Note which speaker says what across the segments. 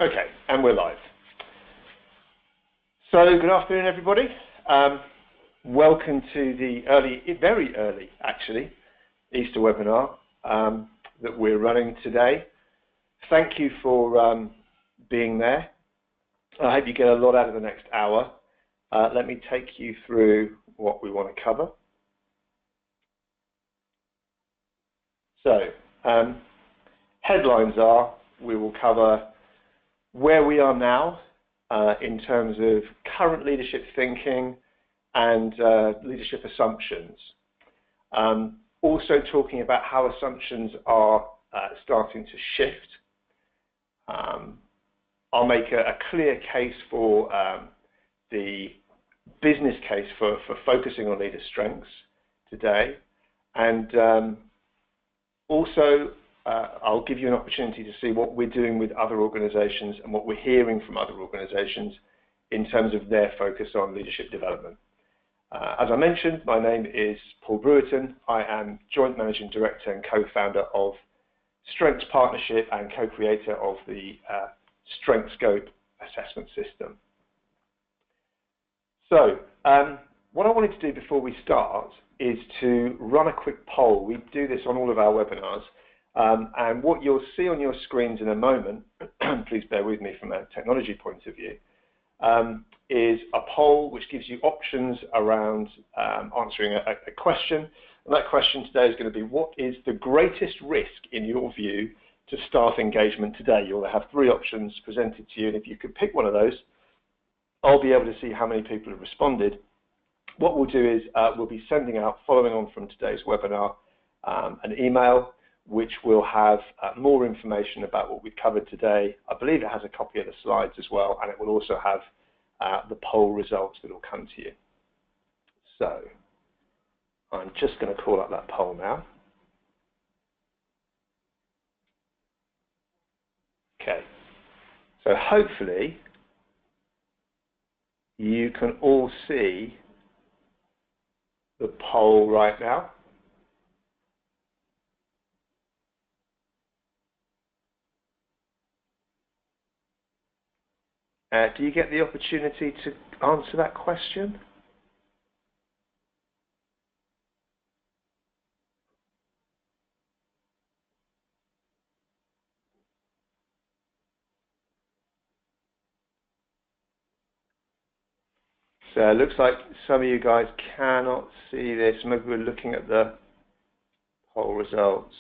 Speaker 1: Okay, and we're live. So, good afternoon, everybody. Welcome to the very early, actually, Easter webinar that we're running today. Thank you for being there. I hope you get a lot out of the next hour. Let me take you through what we want to cover. So, headlines are, we will cover where we are now in terms of current leadership thinking and leadership assumptions. Also talking about how assumptions are starting to shift. I'll make a clear case for the business case for focusing on leader strengths today, and also I'll give you an opportunity to see what we're doing with other organizations and what we're hearing from other organizations in terms of their focus on leadership development. As I mentioned, my name is Paul Brewerton. I am Joint Managing Director and co-founder of Strengths Partnership and co-creator of the Strengthscope assessment system. So, what I wanted to do before we start is to run a quick poll. We do this on all of our webinars. And what you'll see on your screens in a moment, please bear with me from a technology point of view, is a poll which gives you options around answering a question. And that question today is going to be, what is the greatest risk in your view to staff engagement today? You'll have three options presented to you, and if you could pick one of those, I'll be able to see how many people have responded. What we'll do is we'll be sending out, following on from today's webinar, an email which will have more information about what we've covered today. I believe it has a copy of the slides as well, and it will also have the poll results that will come to you. So I'm just going to call up that poll now. Okay, so hopefully you can all see the poll right now. Do you get the opportunity to answer that question? So it looks like some of you guys cannot see this. Maybe we're looking at the poll results.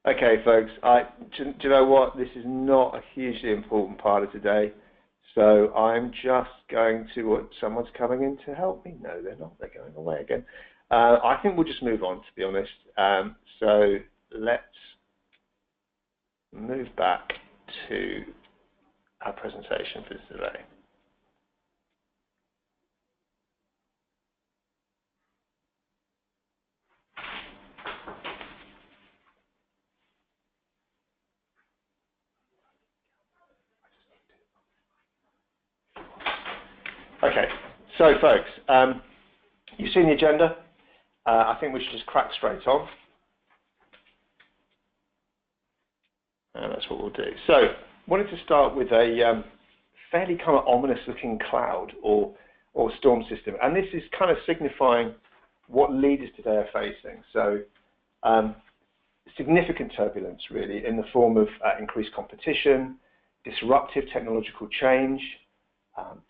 Speaker 1: Okay, folks, do you know what? This is not a hugely important part of today, so I'm just going to, someone's coming in to help me. No, they're not. They're going away again. I think we'll just move on, to be honest. So let's move back to our presentation for today. Okay, so folks, you've seen the agenda. I think we should just crack straight on. And that's what we'll do. So, I wanted to start with a fairly kind of ominous looking cloud or storm system. And this is kind of signifying what leaders today are facing. So, significant turbulence really in the form of increased competition, disruptive technological change,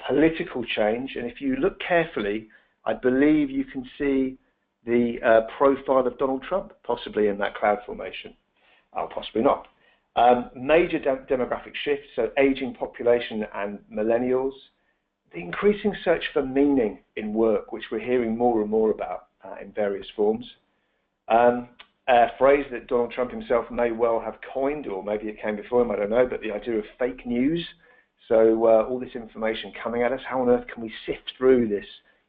Speaker 1: political change, and if you look carefully, I believe you can see the profile of Donald Trump, possibly in that cloud formation, or possibly not. Major demographic shifts, so aging population and millennials, the increasing search for meaning in work, which we're hearing more and more about in various forms. A phrase that Donald Trump himself may well have coined, or maybe it came before him, I don't know, but the idea of fake news. So all this information coming at us, how on earth can we sift through this,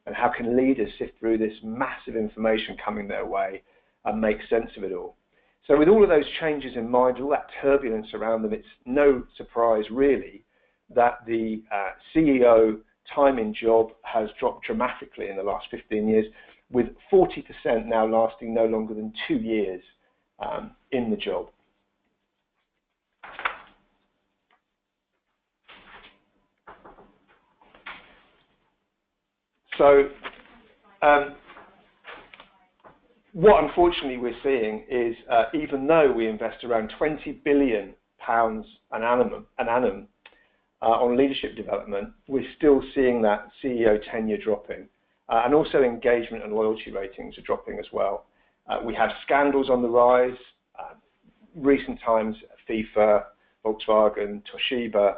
Speaker 1: and how can leaders sift through this massive information coming their way and make sense of it all? So with all of those changes in mind, all that turbulence around them, it's no surprise really that the CEO time in job has dropped dramatically in the last 15 years, with 40% now lasting no longer than 2 years in the job. So what unfortunately we're seeing is even though we invest around £20 billion an annum on leadership development, we're still seeing that CEO tenure dropping, and also engagement and loyalty ratings are dropping as well. We have scandals on the rise, recent times, FIFA, Volkswagen, Toshiba,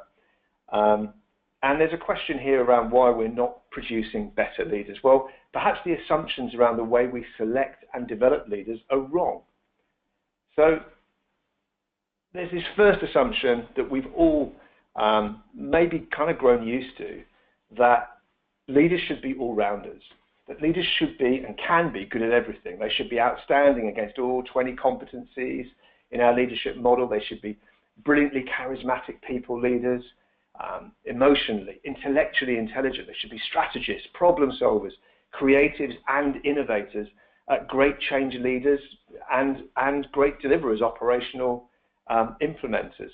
Speaker 1: and there's a question here around why we're not producing better leaders. Well, perhaps the assumptions around the way we select and develop leaders are wrong. So there's this first assumption that we've all maybe kind of grown used to, that leaders should be all-rounders, that leaders should be and can be good at everything. They should be outstanding against all 20 competencies in our leadership model. They should be brilliantly charismatic people leaders, emotionally, intellectually intelligent. They should be strategists, problem solvers, creatives and innovators, great change leaders and great deliverers, operational implementers.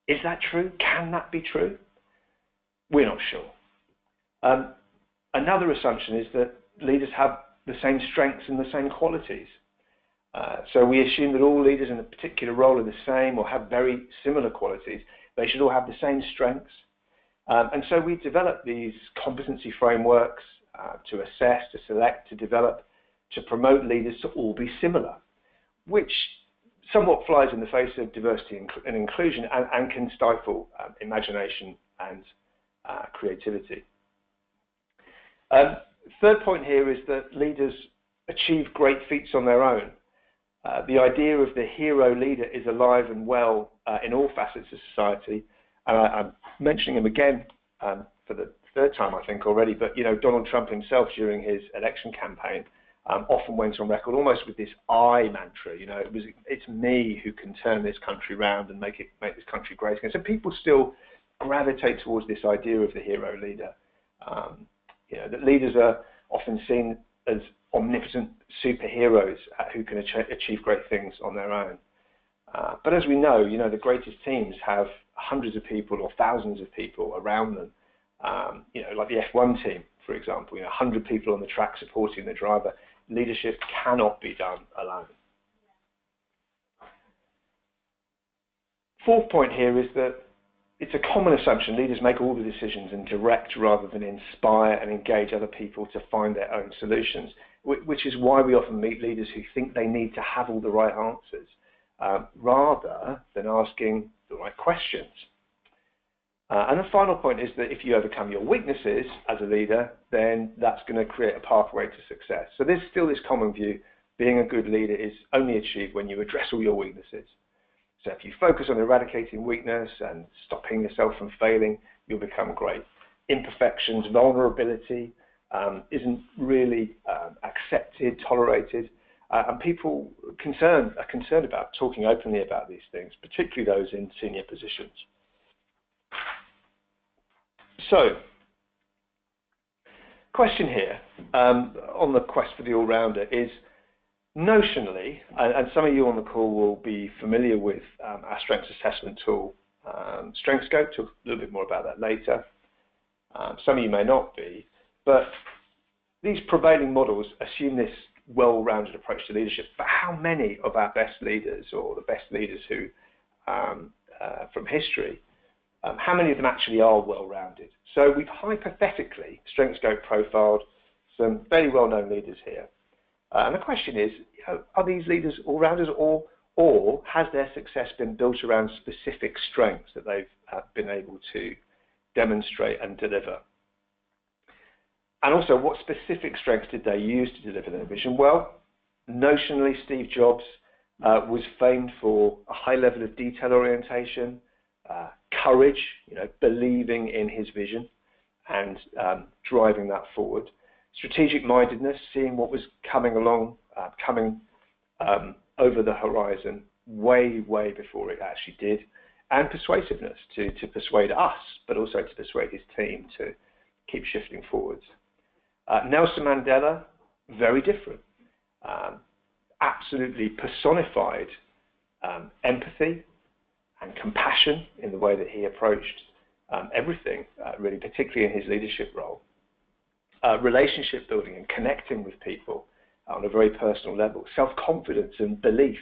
Speaker 1: Is that true? Can that be true? We're not sure. Another assumption is that leaders have the same strengths and the same qualities. So we assume that all leaders in a particular role are the same or have very similar qualities. They should all have the same strengths. And so we develop these competency frameworks to assess, to select, to develop, to promote leaders to all be similar, which somewhat flies in the face of diversity and inclusion and can stifle imagination and creativity. Third point here is that leaders achieve great feats on their own. The idea of the hero leader is alive and well in all facets of society. I'm mentioning him again for the third time, I think, already, but Donald Trump himself during his election campaign often went on record almost with this I mantra. It's me who can turn this country around and make this country great again. So people still gravitate towards this idea of the hero leader. That leaders are often seen as omnipotent superheroes who can achieve great things on their own. But as we know, the greatest teams have hundreds of people or thousands of people around them. Like the F1 team, for example, 100 people on the track supporting the driver. Leadership cannot be done alone. Fourth point here is that it's a common assumption leaders make all the decisions and direct rather than inspire and engage other people to find their own solutions, which is why we often meet leaders who think they need to have all the right answers rather than asking the right questions. And the final point is that if you overcome your weaknesses as a leader, then that's going to create a pathway to success. So there's still this common view, being a good leader is only achieved when you address all your weaknesses. So if you focus on eradicating weakness and stopping yourself from failing, you'll become great. Imperfections, vulnerability isn't really accepted, tolerated, and people are concerned about talking openly about these things, particularly those in senior positions. So, question here on the quest for the all-rounder is, notionally, and some of you on the call will be familiar with our strengths assessment tool, Strengthscope. Talk a little bit more about that later. Some of you may not be, but these prevailing models assume this well-rounded approach to leadership. But how many of our best leaders, or the best leaders who from history, how many of them actually are well-rounded? So we've hypothetically, Strengthscope profiled some very well-known leaders here. And the question is, are these leaders all-rounders, or has their success been built around specific strengths that they've been able to demonstrate and deliver? And also, what specific strengths did they use to deliver their vision? Well, notionally, Steve Jobs was famed for a high level of detail orientation, courage, believing in his vision and driving that forward. Strategic mindedness, seeing what was coming along, over the horizon way before it actually did. And persuasiveness, to persuade us, but also to persuade his team to keep shifting forwards. Nelson Mandela, very different. Absolutely personified empathy and compassion in the way that he approached everything, really, particularly in his leadership role. Relationship building and connecting with people on a very personal level. Self-confidence and belief.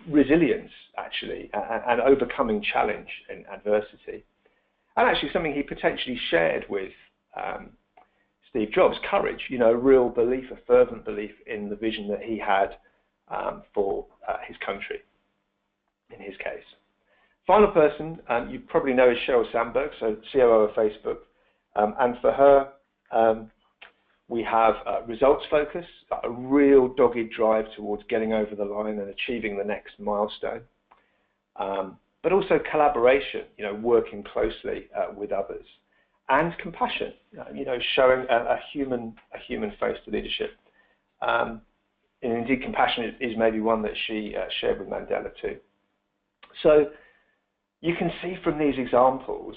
Speaker 1: Resilience, actually, and overcoming challenge and adversity. And actually something he potentially shared with Steve Jobs, courage, real belief, a fervent belief in the vision that he had for his country, in his case. Final person you probably know is Sheryl Sandberg, so COO of Facebook. And for her, we have results focus, a real dogged drive towards getting over the line and achieving the next milestone. But also collaboration, working closely with others. And compassion, showing a human face to leadership. And indeed, compassion is maybe one that she shared with Mandela too. So you can see from these examples,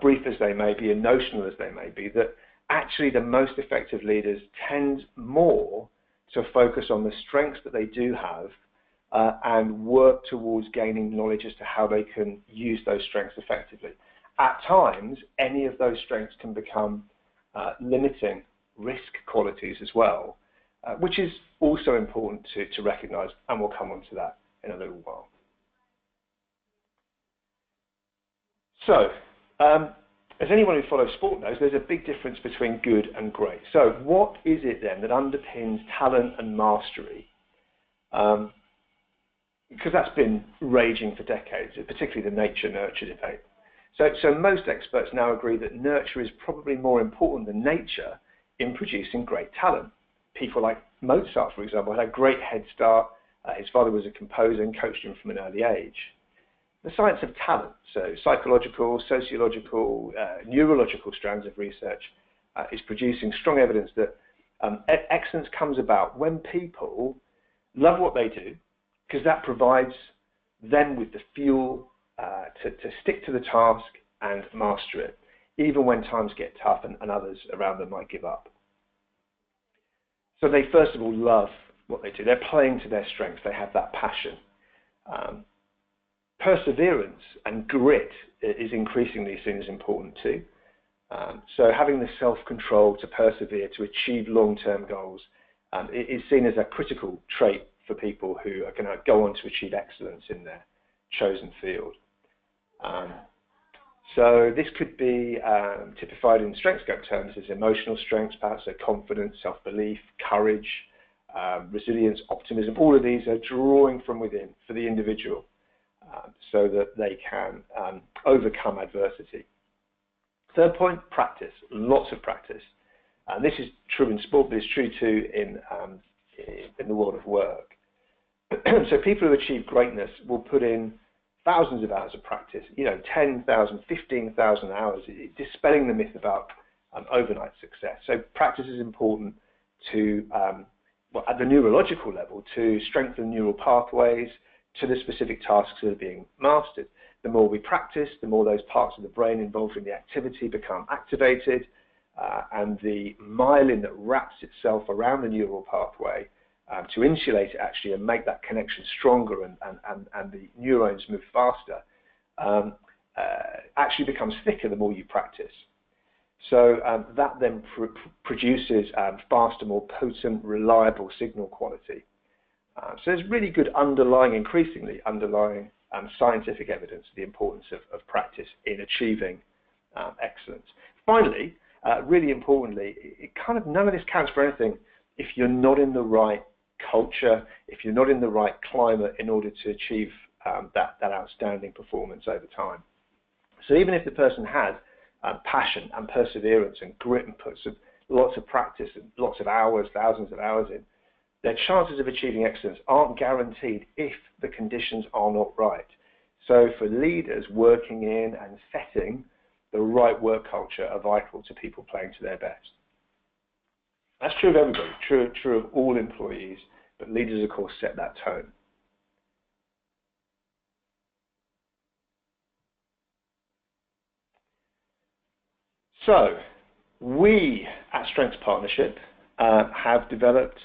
Speaker 1: brief as they may be and notional as they may be, that actually the most effective leaders tend more to focus on the strengths that they do have and work towards gaining knowledge as to how they can use those strengths effectively. At times, any of those strengths can become limiting risk qualities as well, which is also important to recognize, and we'll come on to that in a little while. So, as anyone who follows sport knows, there's a big difference between good and great. So what is it then that underpins talent and mastery? Because that's been raging for decades, particularly the nature-nurture debate. So most experts now agree that nurture is probably more important than nature in producing great talent. People like Mozart, for example, had a great head start. His father was a composer and coached him from an early age. The science of talent, so psychological, sociological, neurological strands of research, is producing strong evidence that excellence comes about when people love what they do, because that provides them with the fuel to stick to the task and master it, even when times get tough and others around them might give up. So they first of all love what they do. They're playing to their strengths. They have that passion. Perseverance and grit is increasingly seen as important too. So having the self-control to persevere, to achieve long-term goals, is seen as a critical trait for people who are going to go on to achieve excellence in their chosen field. So this could be typified in Strengthscope terms as emotional strengths, perhaps so confidence, self-belief, courage, resilience, optimism. All of these are drawing from within for the individual so that they can overcome adversity. Third point, practice. Lots of practice. This is true in sport, but it's true too in the world of work. So people who achieve greatness will put in thousands of hours of practice, 10,000, 15,000 hours, dispelling the myth about overnight success. So practice is important to, at the neurological level, to strengthen neural pathways to the specific tasks that are being mastered. The more we practice, the more those parts of the brain involved in the activity become activated, and the myelin that wraps itself around the neural pathway to insulate it actually and make that connection stronger and the neurons move faster, actually becomes thicker the more you practice. So that then produces faster, more potent, reliable signal quality. So there's really good increasingly underlying scientific evidence of the importance of practice in achieving excellence. Finally, really importantly, none of this counts for anything if you're not in the right culture, if you're not in the right climate in order to achieve that outstanding performance over time. So even if the person has passion and perseverance and grit and puts lots of practice and lots of hours, thousands of hours in, their chances of achieving excellence aren't guaranteed if the conditions are not right. So for leaders, working in and setting the right work culture are vital to people playing to their best. That's true of everybody, true of all employees, but leaders, of course, set that tone. So we at Strengths Partnership have developed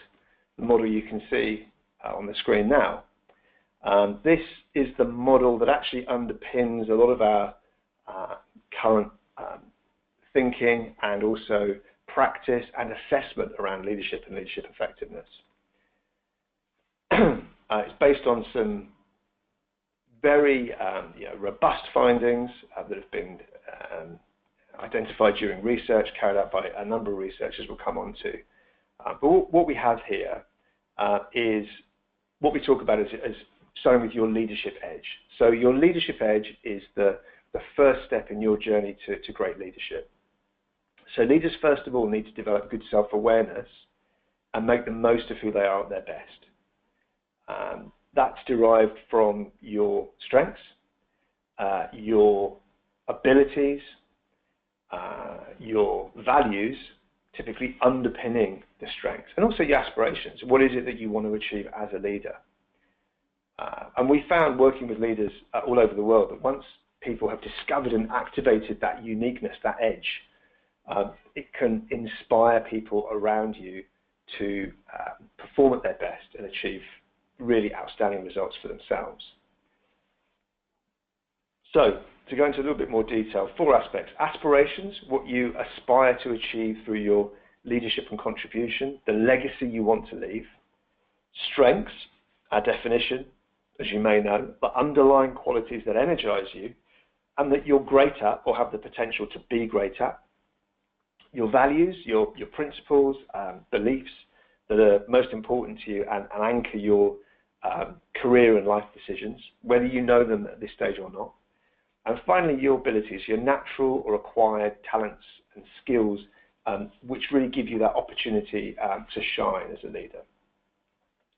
Speaker 1: the model you can see on the screen now. This is the model that actually underpins a lot of our current thinking and also practice and assessment around leadership and leadership effectiveness. It's based on some very robust findings that have been identified during research carried out by a number of researchers we'll come on to. But what we have here is what we talk about as starting with your leadership edge. So your leadership edge is the first step in your journey to great leadership. So leaders, first of all, need to develop good self-awareness and make the most of who they are at their best. That's derived from your strengths, your abilities, your values, typically underpinning the strengths, and also your aspirations. What is it that you want to achieve as a leader? And we found, working with leaders all over the world, that once people have discovered and activated that uniqueness, that edge, it can inspire people around you to perform at their best and achieve really outstanding results for themselves. So, to go into a little bit more detail, 4 aspects. Aspirations, what you aspire to achieve through your leadership and contribution, the legacy you want to leave. Strengths, our definition, as you may know, the underlying qualities that energize you and that you're great at or have the potential to be great at. Your values, your principles, beliefs that are most important to you and anchor your career and life decisions, whether you know them at this stage or not. And finally, your abilities, your natural or acquired talents and skills, which really give you that opportunity to shine as a leader.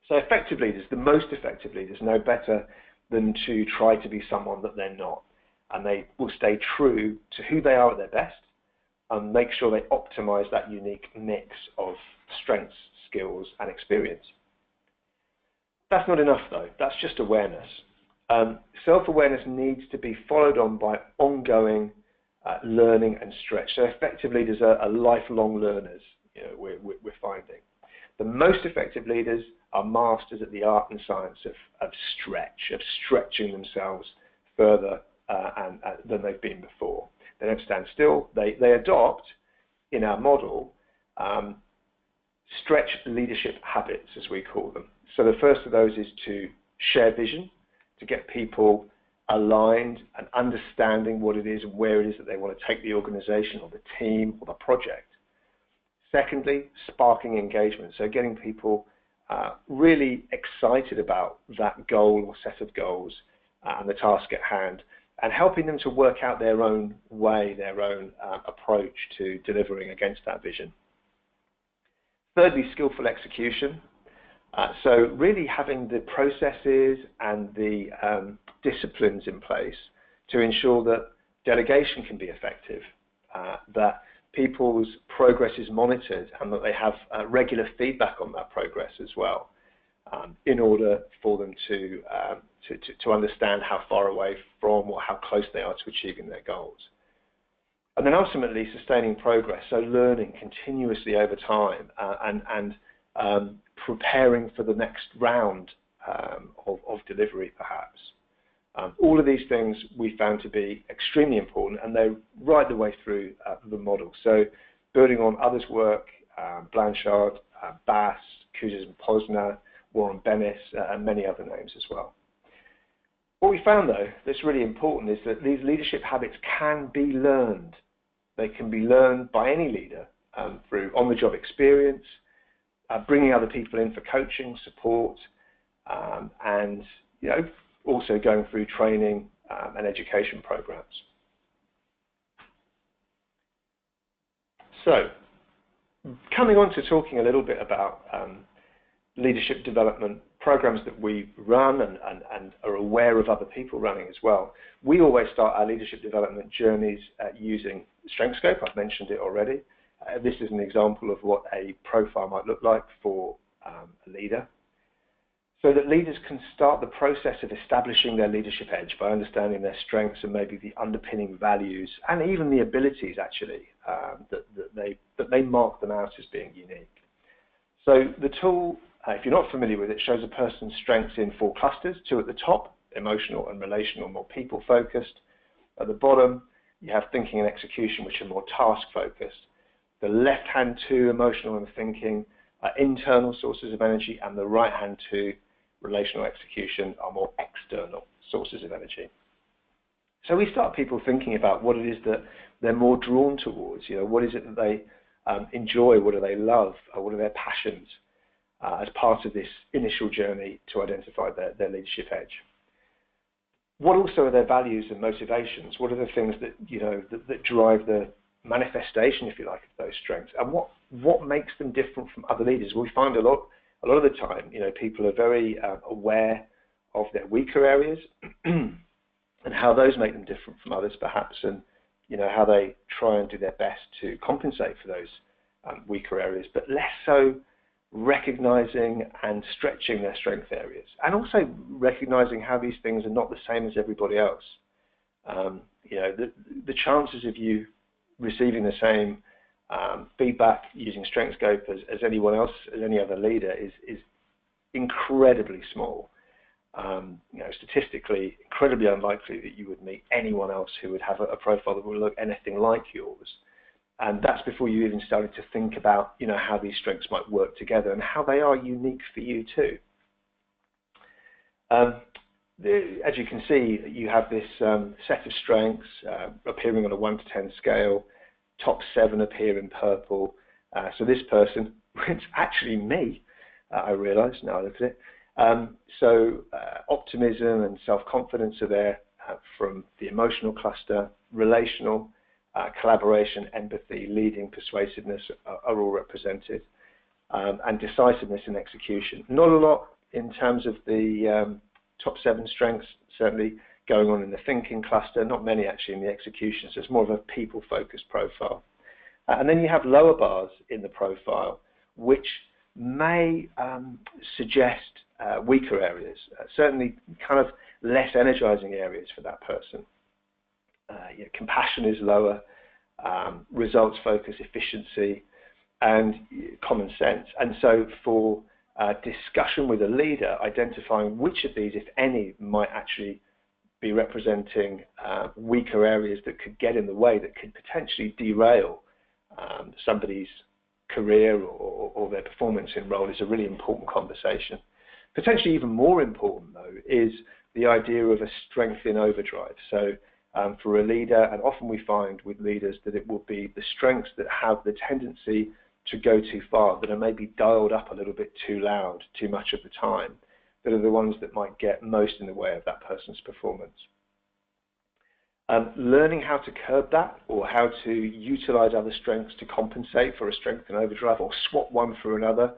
Speaker 1: So effective leaders, the most effective leaders, know better than to try to be someone that they're not. And they will stay true to who they are at their best and make sure they optimize that unique mix of strengths, skills, and experience. That's not enough, though. That's just awareness. Self-awareness needs to be followed on by ongoing learning and stretch. So effective leaders are lifelong learners, we're finding. The most effective leaders are masters at the art and science of stretching themselves further than they've been before. They don't stand still. They adopt, in our model, stretch leadership habits, as we call them. So the first of those is to share vision, to get people aligned and understanding what it is and where it is that they want to take the organization or the team or the project. Secondly, sparking engagement, so getting people really excited about that goal or set of goals and the task at hand, and helping them to work out their own way, their own approach to delivering against that vision. Thirdly, skillful execution. So really having the processes and the disciplines in place to ensure that delegation can be effective, that people's progress is monitored and that they have regular feedback on that progress as well, in order for them to understand how far away from or how close they are to achieving their goals. And then ultimately sustaining progress, so learning continuously over time and preparing for the next round of delivery, perhaps. All of these things we found to be extremely important, and they're right the way through the model. So building on others' work, Blanchard, Bass, Cousins and Posner, Warren Bennis, and many other names as well. What we found, though, that's really important is that these leadership habits can be learned. They can be learned by any leader through on-the-job experience, bringing other people in for coaching, support, and also going through training and education programs. So, coming on to talking a little bit about leadership development programs that we run and are aware of other people running as well, we always start our leadership development journeys using Strengthscope. I've mentioned it already. This is an example of what a profile might look like for a leader, so that leaders can start the process of establishing their leadership edge by understanding their strengths and maybe the underpinning values and even the abilities actually that they mark them out as being unique. So the tool, if you're not familiar with it, shows a person's strengths in 4 clusters, 2 at the top, emotional and relational, more people focused. At the bottom, you have thinking and execution, which are more task focused. The left-hand 2, emotional and thinking, are internal sources of energy, and the right-hand 2, relational execution, are more external sources of energy. So we start people thinking about what it is that they're more drawn towards. What is it that they enjoy? What do they love? What are their passions? As part of this initial journey to identify their leadership edge. What also are their values and motivations? What are the things that that drive the manifestation, if you like, of those strengths? And what makes them different from other leaders? Well, we find a lot of the time, people are very aware of their weaker areas and how those make them different from others, perhaps, and how they try and do their best to compensate for those weaker areas, but less so recognizing and stretching their strength areas, and also recognizing how these things are not the same as everybody else. The chances of you receiving the same feedback using Strengthscope as anyone else, as any other leader, is incredibly small. Statistically, incredibly unlikely that you would meet anyone else who would have a profile that would look anything like yours. And that's before you even started to think about, how these strengths might work together and how they are unique for you too. As you can see, you have this set of strengths appearing on a 1 to 10 scale. Top 7 appear in purple. So this person, it's actually me, I realise now I look at it. Optimism and self-confidence are there from the emotional cluster. Relational, collaboration, empathy, leading, persuasiveness are all represented, and decisiveness and execution. Not a lot in terms of the top 7 strengths, certainly going on in the thinking cluster, not many actually in the execution, so it's more of a people-focused profile. And then you have lower bars in the profile, which may suggest weaker areas, certainly kind of less energizing areas for that person. Compassion is lower, results focus, efficiency, and common sense. And so for discussion with a leader, identifying which of these, if any, might actually be representing weaker areas that could get in the way, that could potentially derail somebody's career or their performance in role, is a really important conversation. Potentially even more important, though, is the idea of a strength in overdrive. So for a leader, and often we find with leaders that it will be the strengths that have the tendency to go too far, that are maybe dialed up a little bit too loud, too much of the time, that are the ones that might get most in the way of that person's performance. Learning how to curb that, or how to utilize other strengths to compensate for a strength in overdrive, or swap one for another,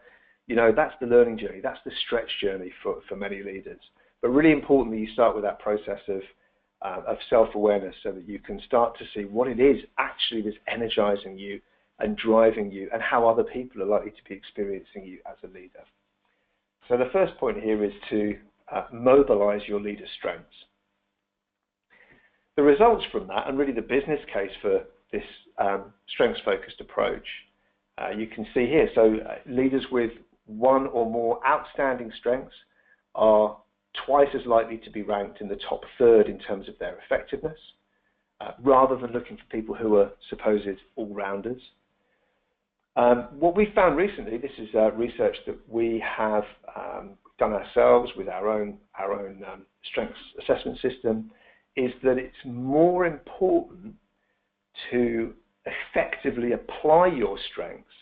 Speaker 1: that's the learning journey, that's the stretch journey for many leaders. But really importantly, you start with that process of self-awareness, so that you can start to see what it is actually that's energizing you and driving you, and how other people are likely to be experiencing you as a leader. So the first point here is to mobilize your leader's strengths. The results from that, and really the business case for this strengths-focused approach, you can see here. So leaders with 1 or more outstanding strengths are twice as likely to be ranked in the top 1/3 in terms of their effectiveness, rather than looking for people who are supposed all-rounders. What we found recently, this is research that we have done ourselves with our own strengths assessment system, is that it's more important to effectively apply your strengths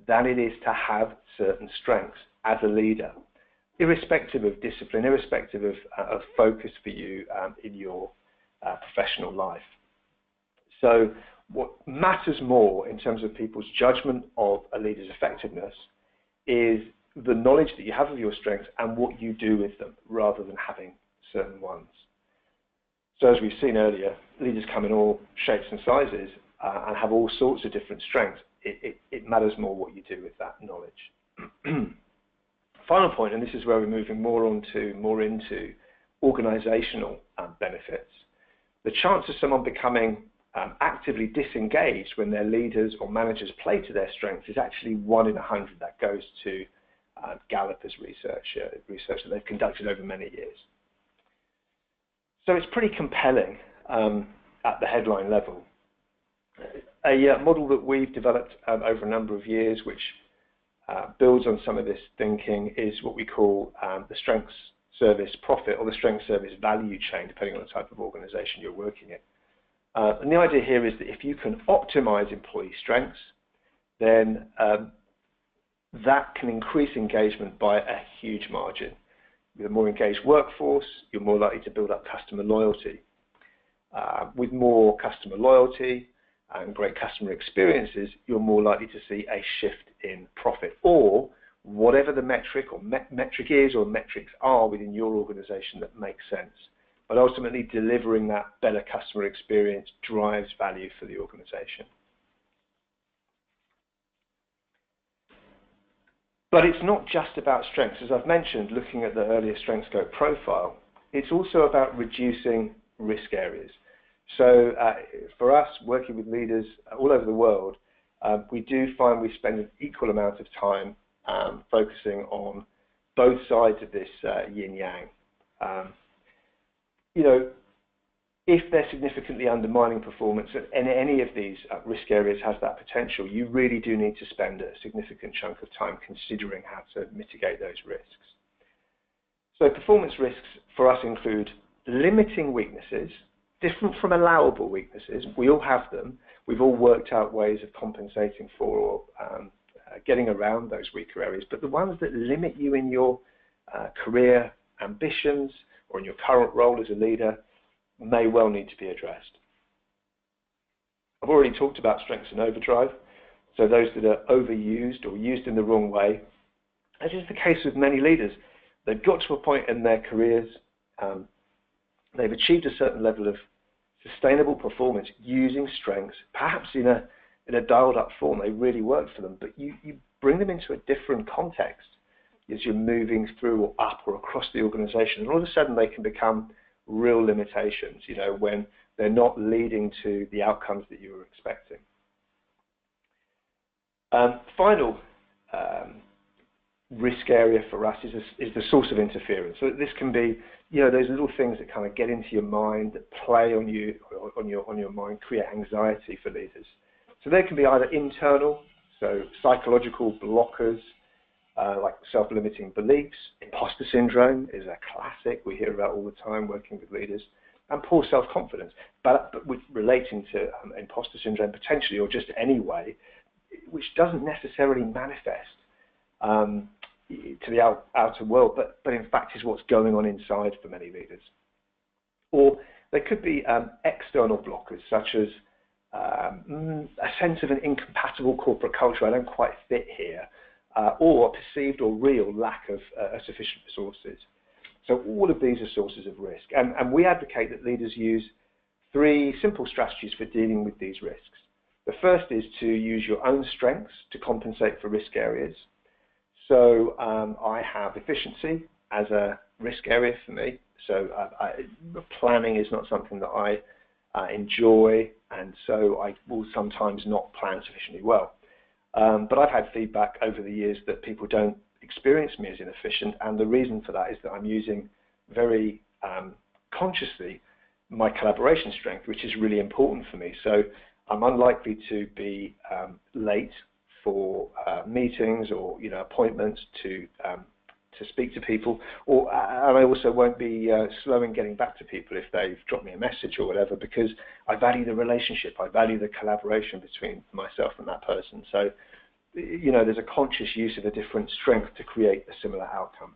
Speaker 1: than it is to have certain strengths as a leader, irrespective of discipline, irrespective of focus for you in your professional life. So what matters more in terms of people's judgment of a leader's effectiveness is the knowledge that you have of your strengths and what you do with them, rather than having certain ones. So as we've seen earlier, leaders come in all shapes and sizes and have all sorts of different strengths. It matters more what you do with that knowledge. Final point, and this is where we're moving more into organizational benefits. The chance of someone becoming actively disengaged when their leaders or managers play to their strengths is actually 1 in 100. That goes to Gallup's research that they've conducted over many years. So it's pretty compelling at the headline level. A model that we've developed over a number of years, which builds on some of this thinking, is what we call the strengths service profit or the strengths service value chain, depending on the type of organization you're working in. And the idea here is that if you can optimize employee strengths, then that can increase engagement by a huge margin. With a more engaged workforce, you're more likely to build up customer loyalty. With more customer loyalty and great customer experiences, you're more likely to see a shift in profit, or whatever the metric or metric is or metrics are within your organization that makes sense. But ultimately, delivering that better customer experience drives value for the organization. But it's not just about strengths. As I've mentioned, looking at the earlier Strengthscope profile, it's also about reducing risk areas. So for us, working with leaders all over the world, we do find we spend an equal amount of time focusing on both sides of this yin-yang. If they're significantly undermining performance, and any of these risk areas has that potential, you really do need to spend a significant chunk of time considering how to mitigate those risks. So performance risks for us include limiting weaknesses, different from allowable weaknesses. We all have them. We've all worked out ways of compensating for or getting around those weaker areas, but the ones that limit you in your career ambitions or in your current role as a leader may well need to be addressed. I've already talked about strengths in overdrive, so those that are overused or used in the wrong way. As is the case with many leaders, they've got to a point in their careers, they've achieved a certain level of sustainable performance using strengths, perhaps in a dialed up form. They really work for them, but you bring them into a different context as you're moving through or up or across the organization, and all of a sudden they can become real limitations, when they're not leading to the outcomes that you were expecting. Final risk area for us is the source of interference. So this can be, those little things that kind of get into your mind, that play on you, on your mind, create anxiety for leaders. So they can be either internal, so psychological blockers, like self-limiting beliefs. Imposter syndrome is a classic we hear about all the time working with leaders, and poor self-confidence. But relating to imposter syndrome potentially, or just anyway, which doesn't necessarily manifest to the outer world, but in fact is what's going on inside for many leaders. Or there could be external blockers, such as a sense of an incompatible corporate culture. I don't quite fit here. Or a perceived or real lack of sufficient resources. So all of these are sources of risk. And we advocate that leaders use 3 simple strategies for dealing with these risks. The first is to use your own strengths to compensate for risk areas. So I have efficiency as a risk area for me. So planning is not something that I enjoy, and so I will sometimes not plan sufficiently well. But I've had feedback over the years that people don't experience me as inefficient, and the reason for that is that I'm using very consciously my collaboration strength, which is really important for me. So I'm unlikely to be late for meetings or appointments to speak to people, and I also won't be slow in getting back to people if they've dropped me a message or whatever, because I value the relationship, I value the collaboration between myself and that person. So, there's a conscious use of a different strength to create a similar outcome.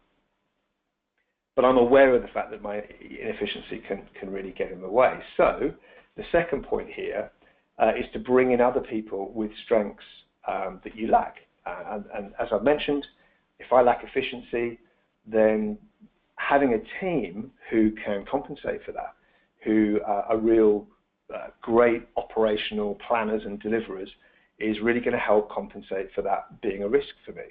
Speaker 1: But I'm aware of the fact that my inefficiency can really get in the way. So the second point here is to bring in other people with strengths that you lack. And as I've mentioned, if I lack efficiency, then having a team who can compensate for that, who are real great operational planners and deliverers, is really going to help compensate for that being a risk for me.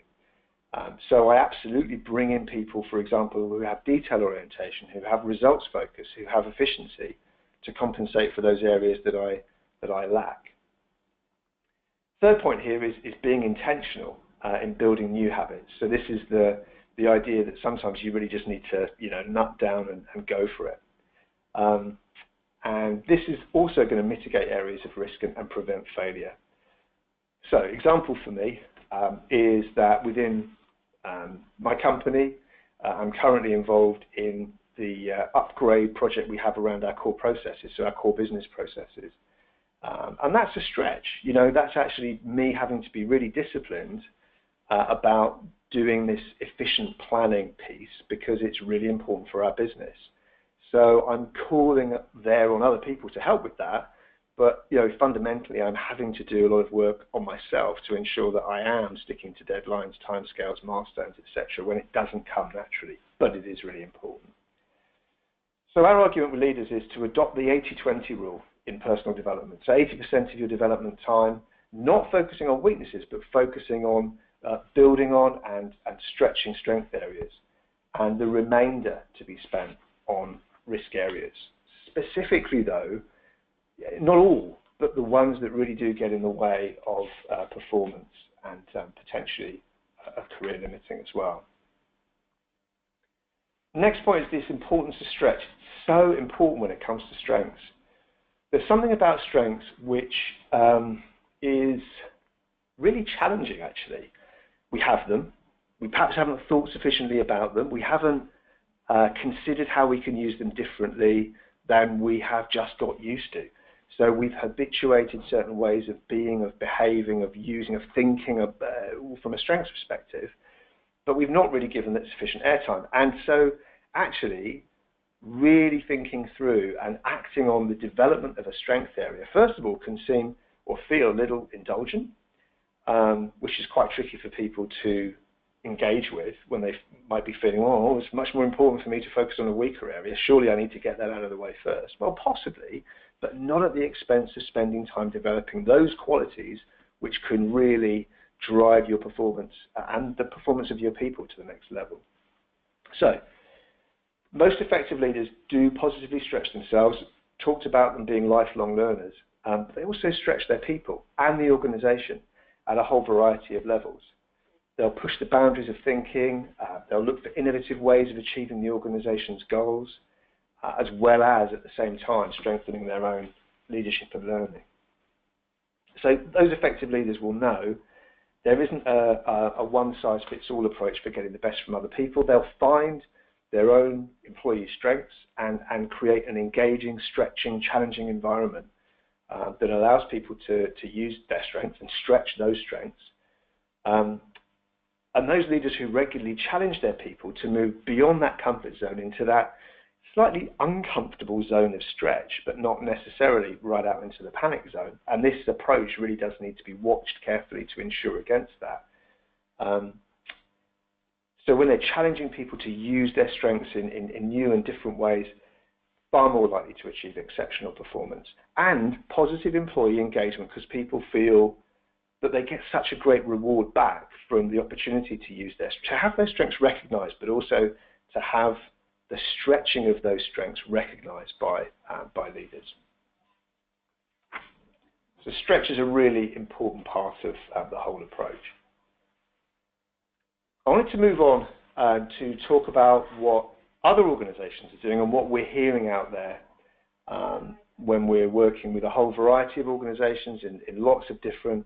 Speaker 1: So I absolutely bring in people, for example, who have detail orientation, who have results focus, who have efficiency, to compensate for those areas that I lack. Third point here is being intentional in building new habits. So this is the idea that sometimes you really just need to, nut down and go for it. And this is also going to mitigate areas of risk and prevent failure. So example for me is that within my company, I'm currently involved in the upgrade project we have around our core processes, so our core business processes. And that's a stretch. That's actually me having to be really disciplined about doing this efficient planning piece, because it's really important for our business. So I'm calling there on other people to help with that, but fundamentally I'm having to do a lot of work on myself to ensure that I am sticking to deadlines, timescales, milestones, etc., when it doesn't come naturally, but it is really important. So our argument with leaders is to adopt the 80-20 rule in personal development. So 80% of your development time, not focusing on weaknesses, but focusing on building on and stretching strength areas, and the remainder to be spent on risk areas. Specifically though, not all, but the ones that really do get in the way of performance and potentially career limiting as well. Next point is this importance of stretch. It's so important when it comes to strengths. There's something about strengths which is really challenging, actually. We have them. We perhaps haven't thought sufficiently about them. We haven't considered how we can use them differently than we have just got used to. So we've habituated certain ways of being, of behaving, of using, of thinking from a strengths perspective, but we've not really given that sufficient airtime. And so actually really thinking through and acting on the development of a strength area, first of all, can seem or feel a little indulgent, which is quite tricky for people to engage with when they might be feeling, oh, it's much more important for me to focus on a weaker area. Surely I need to get that out of the way first. Well, possibly, but not at the expense of spending time developing those qualities which can really drive your performance and the performance of your people to the next level. So, most effective leaders do positively stretch themselves, talked about them being lifelong learners, but they also stretch their people and the organization at a whole variety of levels. They'll push the boundaries of thinking, they'll look for innovative ways of achieving the organization's goals, as well as at the same time strengthening their own leadership and learning. So those effective leaders will know there isn't a one-size-fits-all approach for getting the best from other people. They'll find their own employee strengths and create an engaging, stretching, challenging environment that allows people to use their strengths and stretch those strengths. And those leaders who regularly challenge their people to move beyond that comfort zone into that slightly uncomfortable zone of stretch, but not necessarily right out into the panic zone. And this approach really does need to be watched carefully to ensure against that. So when they're challenging people to use their strengths in new and different ways, far more likely to achieve exceptional performance and positive employee engagement, because people feel that they get such a great reward back from the opportunity to have their strengths recognized, but also to have the stretching of those strengths recognized by leaders. So stretch is a really important part of the whole approach. I wanted to move on to talk about what other organizations are doing and what we're hearing out there when we're working with a whole variety of organizations in lots of different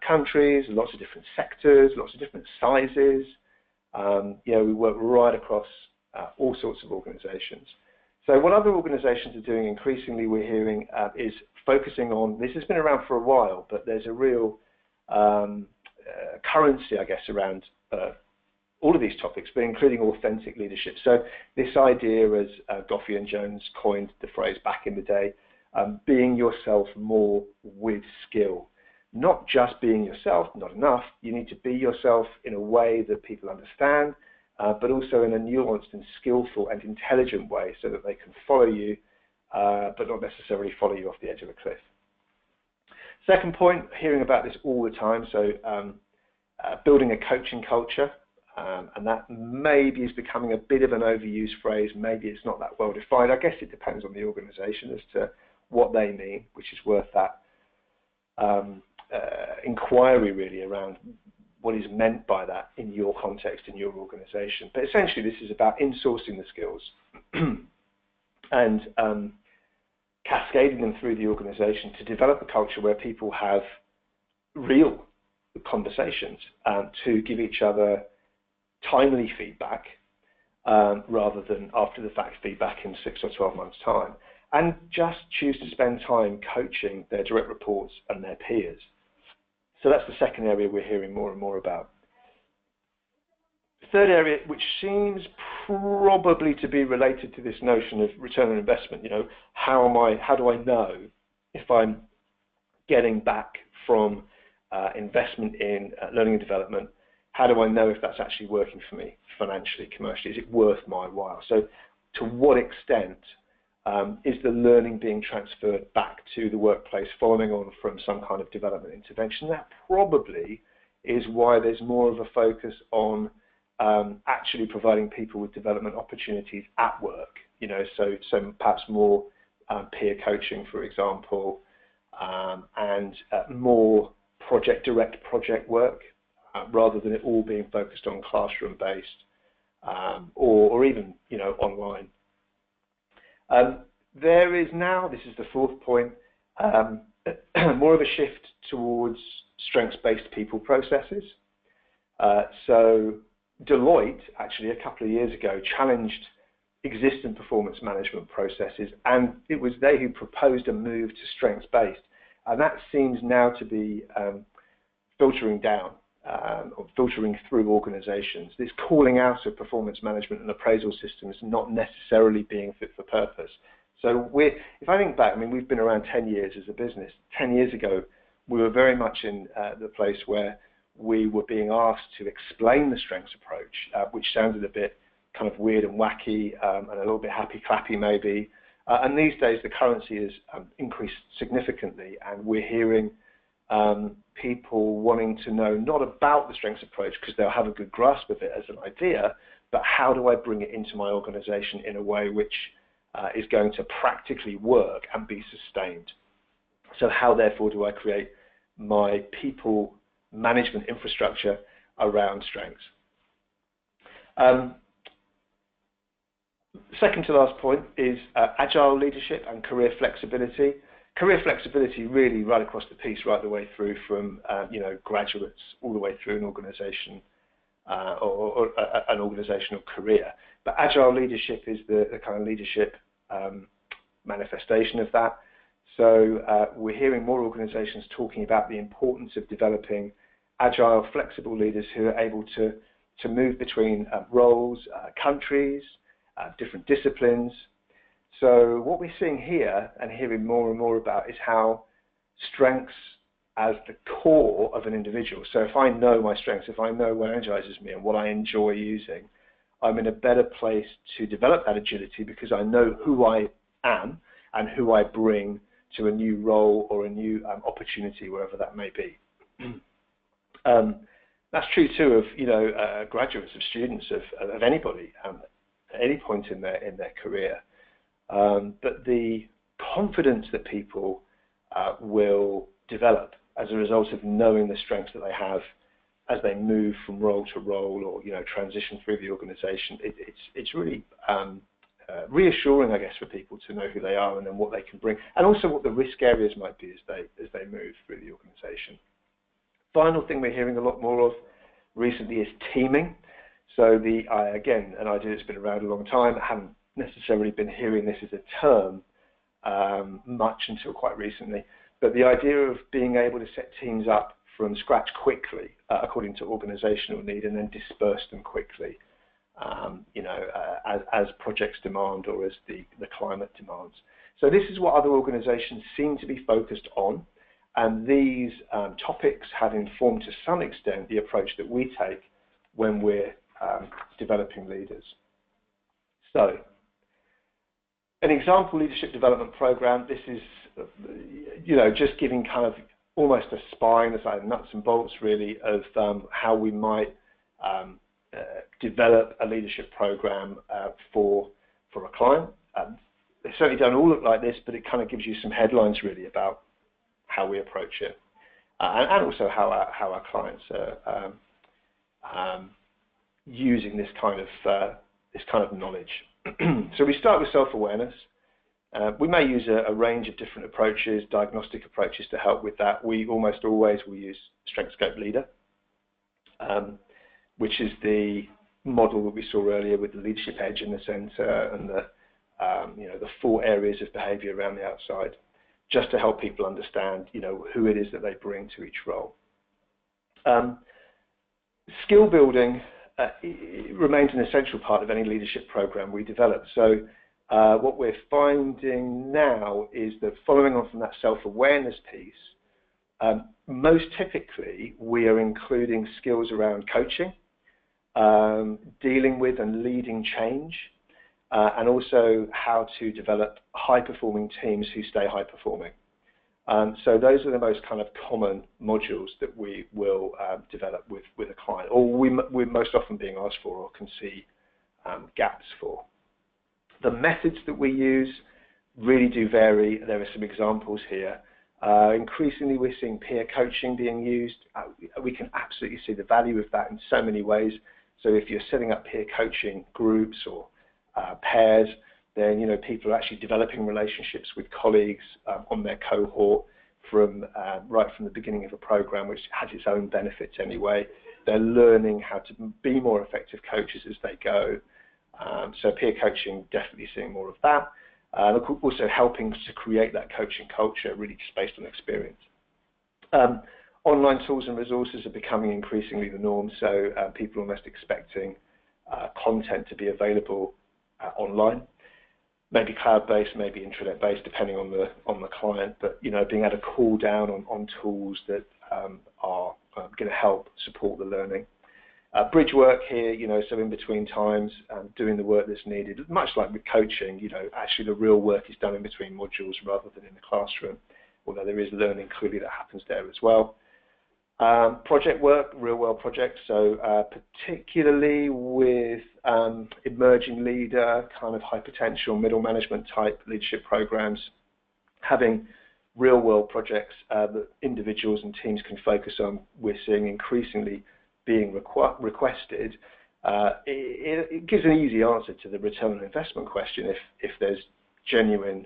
Speaker 1: countries, lots of different sectors, lots of different sizes. We work right across all sorts of organizations. So what other organizations are doing increasingly, we're hearing, is focusing on, this has been around for a while, but there's a real currency, I guess, around all of these topics, but including authentic leadership. So this idea, as Goffey and Jones coined the phrase back in the day, being yourself more with skill. not just being yourself, not enough. You need to be yourself in a way that people understand, but also in a nuanced and skillful and intelligent way so that they can follow you, but not necessarily follow you off the edge of a cliff. Second point, hearing about this all the time, so building a coaching culture, and that maybe is becoming a bit of an overused phrase. Maybe it's not that well defined. I guess it depends on the organization as to what they mean, which is worth that inquiry really around what is meant by that in your context, in your organization. But essentially this is about insourcing the skills and cascading them through the organization to develop a culture where people have real conversations to give each other timely feedback rather than after the fact feedback in 6 or 12 months time, and just choose to spend time coaching their direct reports and their peers. So that's the second area we're hearing more and more about. The third area, which seems probably to be related to this notion of return on investment, how do I know if I'm getting back from investment in learning and development? How do I know if that's actually working for me financially, commercially? Is it worth my while? So to what extent is the learning being transferred back to the workplace following on from some kind of development intervention? That probably is why there's more of a focus on actually providing people with development opportunities at work, so perhaps more peer coaching, for example, and more direct project work, rather than it all being focused on classroom-based or even, online. There is now, this is the fourth point, more of a shift towards strengths-based people processes. So Deloitte, actually, a couple of years ago, challenged existing performance management processes, and it was they who proposed a move to strengths-based. And that seems now to be filtering down, or filtering through organizations. This calling out of performance management and appraisal systems not necessarily being fit for purpose. So if I think back, we've been around 10 years as a business. 10 years ago, we were very much in the place where we were being asked to explain the strengths approach, which sounded a bit kind of weird and wacky and a little bit happy-clappy maybe. And these days, the currency has increased significantly, and we're hearing people wanting to know not about the strengths approach because they'll have a good grasp of it as an idea, but how do I bring it into my organization in a way which is going to practically work and be sustained? So how, therefore, do I create my people management infrastructure around strengths? Second to last point is agile leadership and career flexibility. Career flexibility really right across the piece, right the way through from graduates all the way through an organization or an organizational career. But agile leadership is the kind of leadership manifestation of that. So we're hearing more organizations talking about the importance of developing agile, flexible leaders who are able to move between roles, countries, different disciplines. So what we're seeing here and hearing more and more about is how strengths as the core of an individual. So if I know my strengths, if I know what energizes me and what I enjoy using, I'm in a better place to develop that agility because I know who I am and who I bring to a new role or a new opportunity, wherever that may be. That's true too of graduates, of students, of anybody at any point in their career. But the confidence that people will develop as a result of knowing the strengths that they have as they move from role to role or transition through the organization, it's really reassuring, I guess, for people to know who they are and then what they can bring, and also what the risk areas might be as they move through the organization. Final thing we're hearing a lot more of recently is teaming. So again, an idea that's been around a long time. I haven't necessarily been hearing this as a term much until quite recently, but the idea of being able to set teams up from scratch quickly according to organizational need and then disperse them quickly as projects demand or as the climate demands. So this is what other organizations seem to be focused on, And these topics have informed to some extent the approach that we take when we're developing leaders. So, an example leadership development program, this is, just giving kind of almost a spine, as like nuts and bolts really, of how we might develop a leadership program for a client. They certainly don't all look like this, but it kind of gives you some headlines really about how we approach it, and also how our clients are using this kind of knowledge. So we start with self-awareness. We may use a range of different approaches, diagnostic approaches to help with that. We almost always will use Strengthscope Leader, which is the model that we saw earlier with the leadership edge in the center and the 4 areas of behavior around the outside, just to help people understand, who it is that they bring to each role. Skill building remains an essential part of any leadership program we develop. So what we're finding now is that following on from that self-awareness piece, most typically we are including skills around coaching, dealing with and leading change, and also how to develop high-performing teams who stay high-performing. So those are the most kind of common modules that we will develop with a client, or we're most often being asked for or can see gaps for. The methods that we use really do vary. There are some examples here. Increasingly, we're seeing peer coaching being used. We can absolutely see the value of that in so many ways. So if you're setting up peer coaching groups or pairs, then people are actually developing relationships with colleagues on their cohort from right from the beginning of a program, which has its own benefits anyway. They're learning how to be more effective coaches as they go. So peer coaching, definitely seeing more of that. Also helping to create that coaching culture, really just based on experience. Online tools and resources are becoming increasingly the norm, so people are almost expecting content to be available online, maybe cloud-based, maybe intranet-based, depending on the client. But being able to call down on tools that are going to help support the learning. Bridge work here, so in between times, doing the work that's needed. Much like with coaching, actually the real work is done in between modules rather than in the classroom, although there is learning clearly that happens there as well. Project work, real-world projects, so particularly with emerging leader, kind of high potential, middle management type leadership programs, having real-world projects that individuals and teams can focus on, we're seeing increasingly being requested. It gives an easy answer to the return on investment question if there's genuine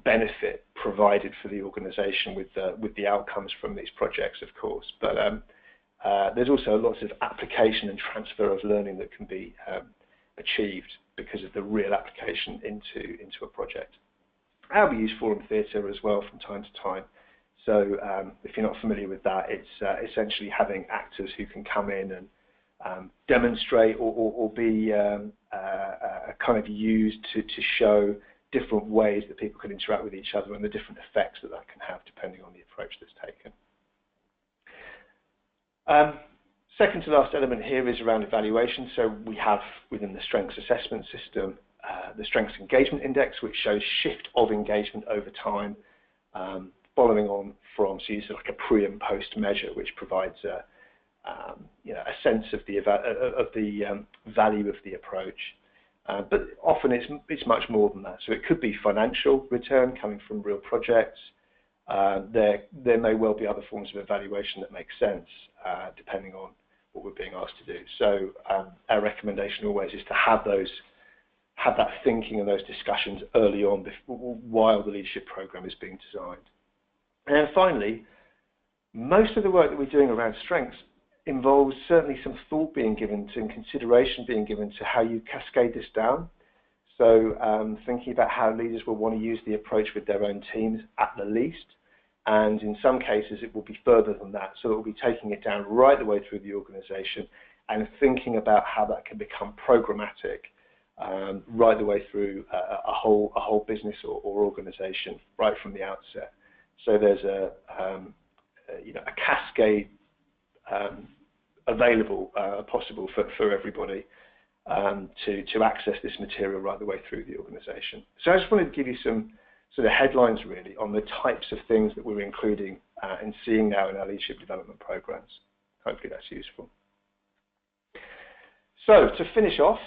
Speaker 1: benefit provided for the organisation with the outcomes from these projects, of course. But there's also lots of application and transfer of learning that can be achieved because of the real application into a project. And we use forum theatre as well from time to time. So if you're not familiar with that, it's essentially having actors who can come in and demonstrate or be kind of used to show different ways that people can interact with each other and the different effects that can have depending on the approach that's taken. Second to last element here is around evaluation. So we have within the strengths assessment system the Strengths Engagement Index, which shows shift of engagement over time, following on from, so you like a pre and post measure, which provides a sense of the value of the approach. But often it's much more than that. So it could be financial return coming from real projects. There may well be other forms of evaluation that make sense depending on what we're being asked to do. So our recommendation always is to have that thinking and those discussions early on while the leadership program is being designed. And then finally, most of the work that we're doing around strengths involves certainly some thought being given to and consideration being given to how you cascade this down. So thinking about how leaders will want to use the approach with their own teams at the least, and in some cases it will be further than that. So it will be taking it down right the way through the organisation and thinking about how that can become programmatic right the way through a whole business or organization right from the outset. So there's a cascade available, possible for everybody to access this material right the way through the organization. So I just wanted to give you some sort of headlines really on the types of things that we're including and seeing now in our leadership development programs. Hopefully that's useful. So to finish off,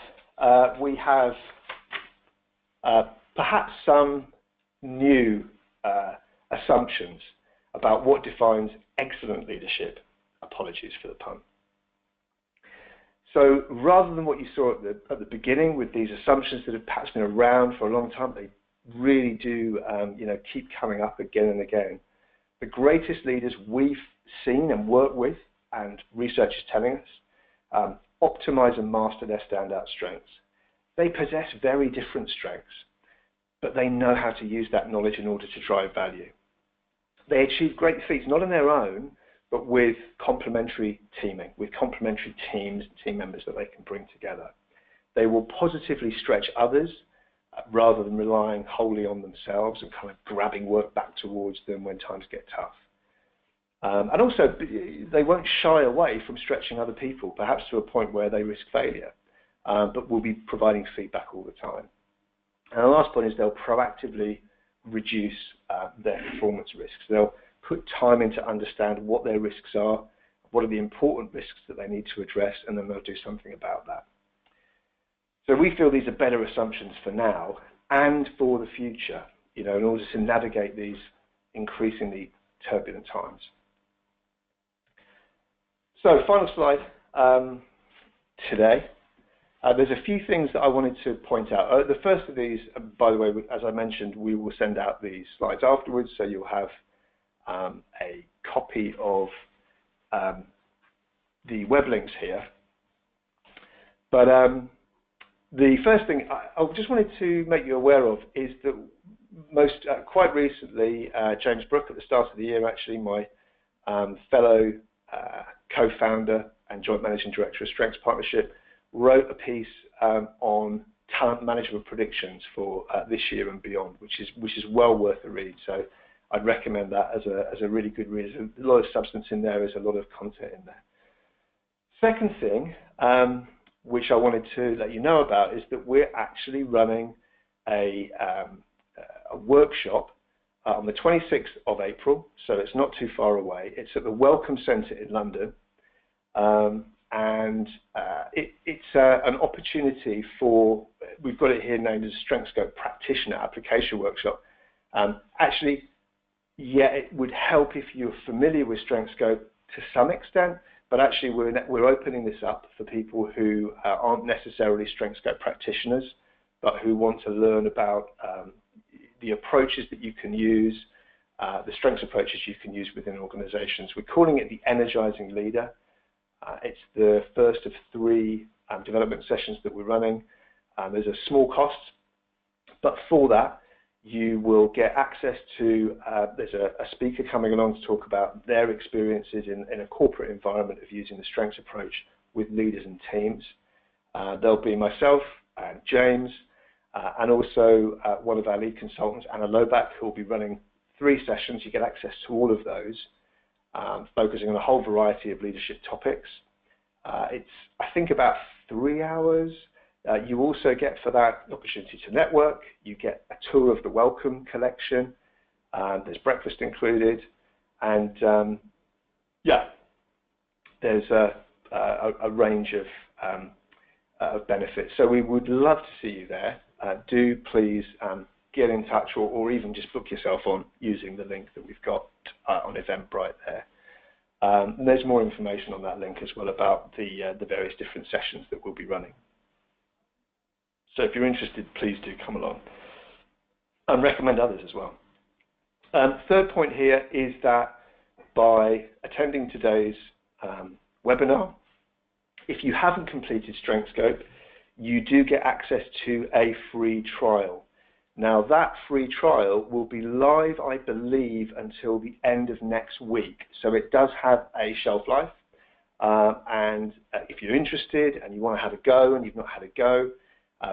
Speaker 1: we have perhaps some new assumptions about what defines excellent leadership. Apologies for the pun. So rather than what you saw at the beginning with these assumptions that have perhaps been around for a long time, they really do keep coming up again and again. The greatest leaders we've seen and worked with, and research is telling us, optimize and master their standout strengths. They possess very different strengths, but they know how to use that knowledge in order to drive value. They achieve great feats, not on their own, but with complementary teaming, with complementary teams, team members that they can bring together. They will positively stretch others rather than relying wholly on themselves and kind of grabbing work back towards them when times get tough. And also, they won't shy away from stretching other people, perhaps to a point where they risk failure, but will be providing feedback all the time. And the last point is they'll proactively reduce their performance risks. They'll put time in to understand what their risks are, what are the important risks that they need to address, and then they'll do something about that. So we feel these are better assumptions for now and for the future, in order to navigate these increasingly turbulent times. So final slide today. There's a few things that I wanted to point out. The first of these, by the way, as I mentioned, we will send out these slides afterwards, so you'll have a copy of the web links here. But the first thing I just wanted to make you aware of is that quite recently, James Brooke, at the start of the year, actually, my fellow co-founder and joint managing director of Strengths Partnership, wrote a piece on talent management predictions for this year and beyond, which is well worth a read. So I'd recommend that as a really good read. There's a lot of substance in there. There's a lot of content in there. Second thing, which I wanted to let you know about, is that we're actually running a workshop on the 26th of April, so it's not too far away. It's at the Welcome Centre in London, and it's an opportunity for, we've got it here named as Strengthscope Practitioner Application Workshop. Actually, yeah, it would help if you're familiar with Strengthscope to some extent, but actually we're opening this up for people who aren't necessarily Strengthscope practitioners, but who want to learn about the approaches that you can use, the strengths approaches you can use within organizations. We're calling it the Energizing Leader. It's the first of 3 development sessions that we're running. There's a small cost, but for that, you will get access to, there's a speaker coming along to talk about their experiences in a corporate environment of using the strengths approach with leaders and teams. There'll be myself and James, and also one of our lead consultants, Anna Loback, who will be running 3 sessions. You get access to all of those, focusing on a whole variety of leadership topics. It's, I think, about 3 hours. You also get, for that, an opportunity to network. You get a tour of the Welcome collection. There's breakfast included, and yeah, there's a range of benefits. So we would love to see you there. Do please get in touch, or even just book yourself on using the link that we've got on Eventbrite there. And there's more information on that link as well about the various different sessions that we'll be running. So if you're interested, please do come along and recommend others as well. Third point here is that by attending today's webinar, if you haven't completed Strengthscope, you do get access to a free trial. Now that free trial will be live, I believe, until the end of next week. So it does have a shelf life. And if you're interested and you want to have a go and you've not had a go,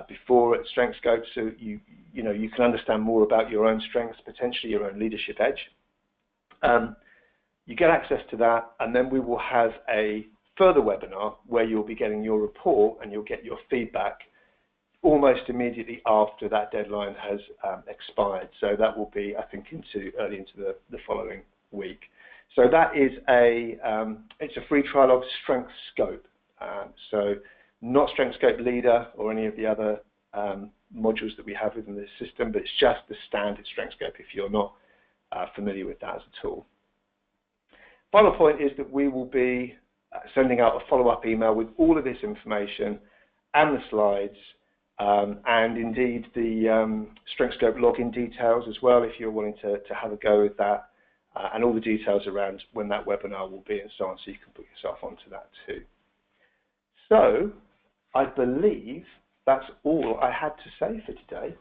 Speaker 1: before at Strengthscope, so you can understand more about your own strengths, potentially your own leadership edge. You get access to that, and then we will have a further webinar where you'll be getting your report and you'll get your feedback almost immediately after that deadline has expired. So that will be, I think, early into the following week. So that is it's a free trial of Strengthscope. So not Strengthscope Leader or any of the other modules that we have within this system, but it's just the standard Strengthscope if you're not familiar with that as a tool. Final point is that we will be sending out a follow-up email with all of this information and the slides, and indeed the Strengthscope login details as well, if you're wanting to have a go with that, and all the details around when that webinar will be and so on, so you can put yourself onto that too. So I believe that's all I had to say for today.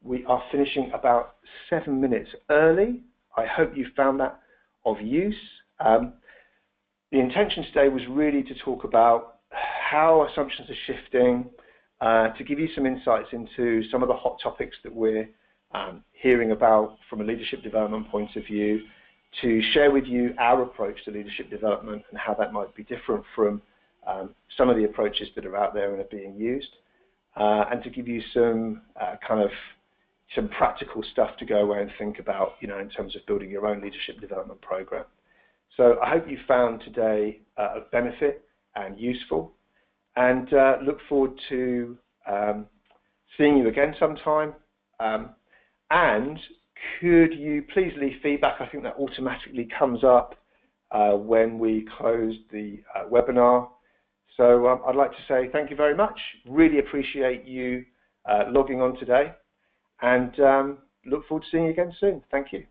Speaker 1: We are finishing about 7 minutes early. I hope you found that of use. The intention today was really to talk about how assumptions are shifting, to give you some insights into some of the hot topics that we're hearing about from a leadership development point of view, to share with you our approach to leadership development and how that might be different from some of the approaches that are out there and are being used, and to give you some some practical stuff to go away and think about, in terms of building your own leadership development program. So I hope you found today of benefit and useful, and look forward to seeing you again sometime. And could you please leave feedback? I think that automatically comes up when we close the webinar. So I'd like to say thank you very much. Really appreciate you logging on today, and look forward to seeing you again soon. Thank you.